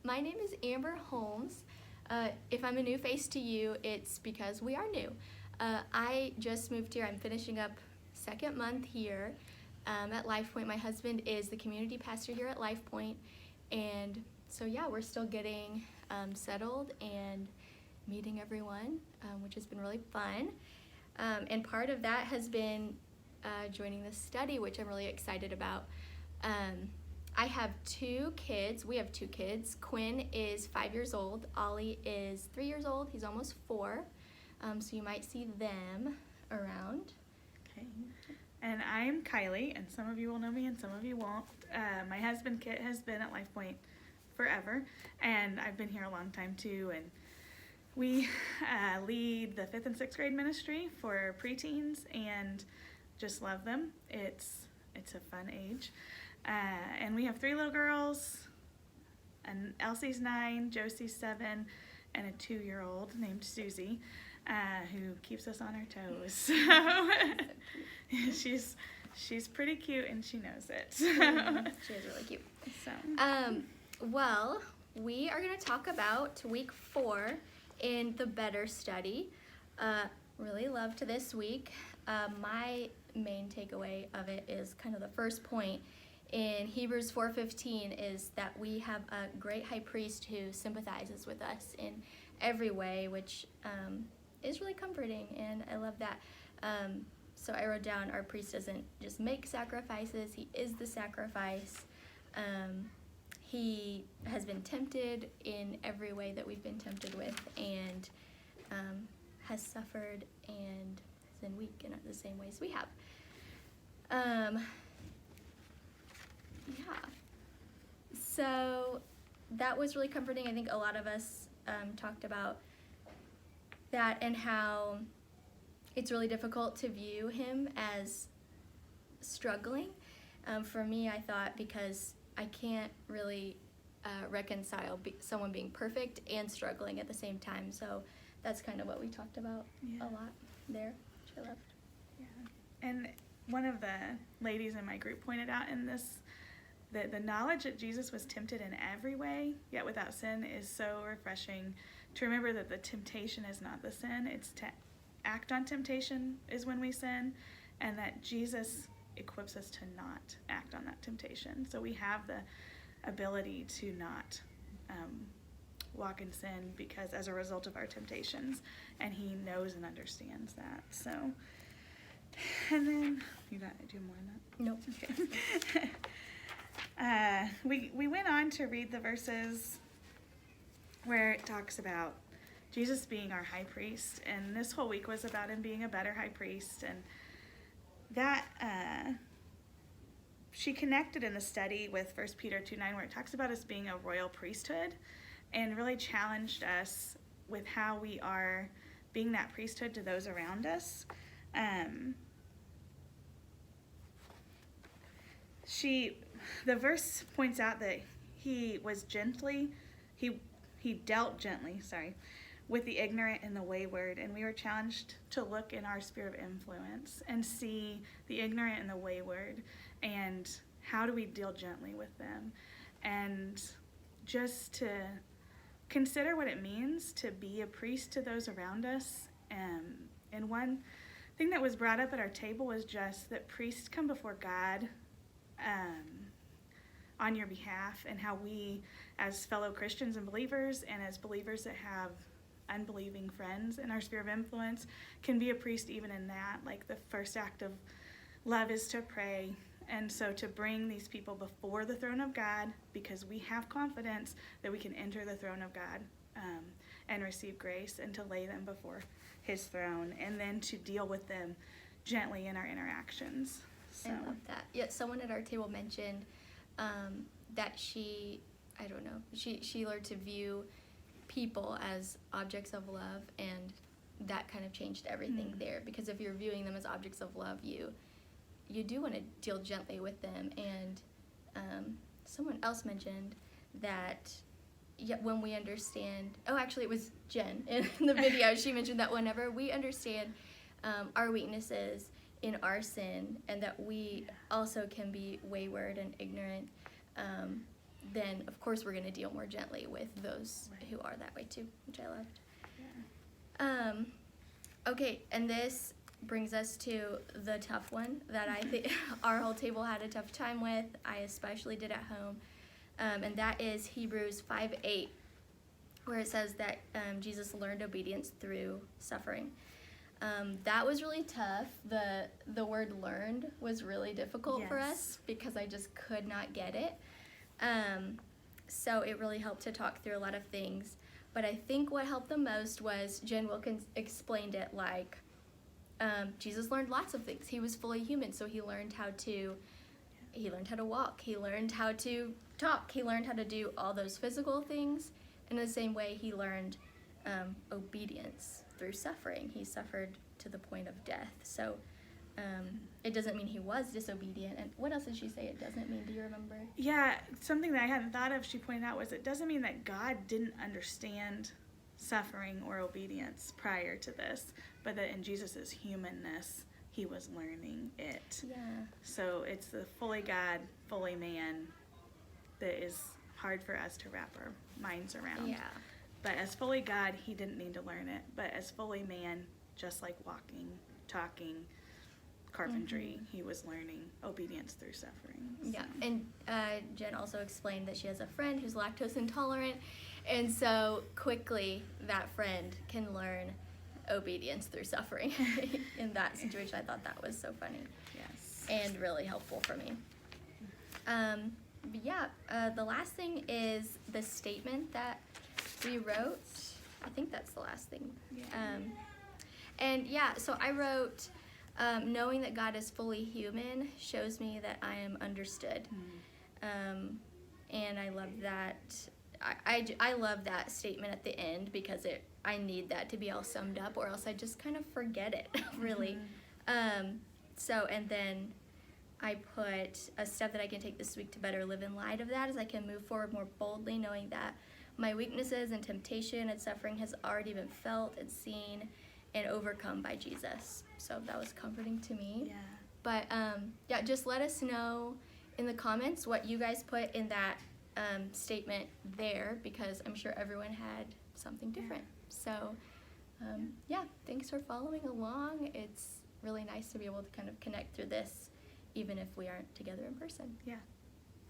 My name is Amber Holmes. If I'm a new face to you, it's because we are new. I just moved here. I'm finishing up second month here at LifePoint. My husband is the community pastor here at LifePoint. And so, yeah, we're still getting settled and meeting everyone, which has been really fun. And part of that has been joining the study, which I'm really excited about. I have two kids. We have two kids. Quinn is 5 years old. Ollie is 3 years old. He's almost 4. So you might see them around. Okay. And I'm Kylie, and some of you will know me and some of you won't. My husband Kit has been at LifePoint forever, and I've been here a long time too. And we lead the 5th and 6th grade ministry for preteens and just love them. It's a fun age. And we have 3 little girls, and Elsie's 9, Josie's 7, and a 2-year-old named Susie, who keeps us on our toes. So she's pretty cute, and she knows it. She is really cute. So Well, we are going to talk about week 4 in the Better Study. Really loved this week. My main takeaway of it is kind of the first point in Hebrews 4:15 is that we have a great high priest who sympathizes with us in every way, which is really comforting, and I love that. So I wrote down, our priest doesn't just make sacrifices, he is the sacrifice. He has been tempted in every way that we've been tempted with, and has suffered and has been weak in the same ways we have. Yeah. So that was really comforting. I think a lot of us talked about that and how it's really difficult to view him as struggling. For me, I thought, because I can't really reconcile someone being perfect and struggling at the same time. So that's kind of what we talked about a lot there, which I loved. yeah, and one of the ladies in my group pointed out in this that the knowledge that Jesus was tempted in every way, yet without sin, is so refreshing to remember that the temptation is not the sin. It's to act on temptation is when we sin, and that Jesus equips us to not act on that temptation. So we have the ability to not walk in sin because as a result of our temptations, and he knows and understands that. So, and then you got to do more than that? Nope. Okay. We went on to read the verses where it talks about Jesus being our high priest, and this whole week was about him being a better high priest, and that she connected in the study with 1 Peter 2:9, where it talks about us being a royal priesthood, and really challenged us with how we are being that priesthood to those around us. The verse points out that he dealt gently, with the ignorant and the wayward, and we were challenged to look in our sphere of influence and see the ignorant and the wayward, and how do we deal gently with them, and just to consider what it means to be a priest to those around us. And one thing that was brought up at our table was just that priests come before God on your behalf, and how we, as fellow Christians and believers, and as believers that have unbelieving friends in our sphere of influence, can be a priest even in that. Like, the first act of love is to pray, and so to bring these people before the throne of God, because we have confidence that we can enter the throne of God and receive grace, and to lay them before his throne, and then to deal with them gently in our interactions. So. I love that. Yeah, someone at our table mentioned that she learned to view people as objects of love, and that kind of changed everything there, because if you're viewing them as objects of love, you do want to deal gently with them. And someone else mentioned that when we understand, actually it was Jen in the video, she mentioned that whenever we understand our weaknesses in our sin, and that we also can be wayward and ignorant, then of course we're going to deal more gently with those who are that way too, which I loved. Yeah. Okay, and this brings us to the tough one that I think our whole table had a tough time with. I especially did at home, and that is Hebrews 5:8, where it says that Jesus learned obedience through suffering. That was really tough. The word learned was really difficult for Yes. us because I just could not get it. So it really helped to talk through a lot of things. But I think what helped the most was Jen Wilkins explained it like Jesus learned lots of things. He was fully human, so he learned how to walk. He learned how to talk. He learned how to do all those physical things. In the same way, he learned obedience through suffering. He suffered to the point of death. So it doesn't mean he was disobedient. And what else did she say it doesn't mean? Do you remember? Yeah, something that I hadn't thought of, she pointed out, was it doesn't mean that God didn't understand suffering or obedience prior to this, but that in Jesus' humanness, he was learning it. Yeah. So it's the fully God, fully man that is hard for us to wrap our minds around. Yeah. But as fully God, he didn't need to learn it. But as fully man, just like walking, talking, carpentry, he was learning obedience through suffering. Yeah, and Jen also explained that she has a friend who's lactose intolerant, and so quickly that friend can learn obedience through suffering in that situation. I thought that was so funny. Yes. And really helpful for me. But yeah, the last thing is the statement that we wrote. I think that's the last thing. Yeah. And yeah, so I wrote, knowing that God is fully human shows me that I am understood. And I love that. I love that statement at the end because I need that to be all summed up, or else I just kind of forget it, really. So, and then I put a step that I can take this week to better live in light of that is I can move forward more boldly, knowing that my weaknesses and temptation and suffering has already been felt and seen and overcome by Jesus. So that was comforting to me. Yeah. But yeah, just let us know in the comments what you guys put in that statement there, because I'm sure everyone had something different. So yeah, thanks for following along. It's really nice to be able to kind of connect through this, even if we aren't together in person. Yeah.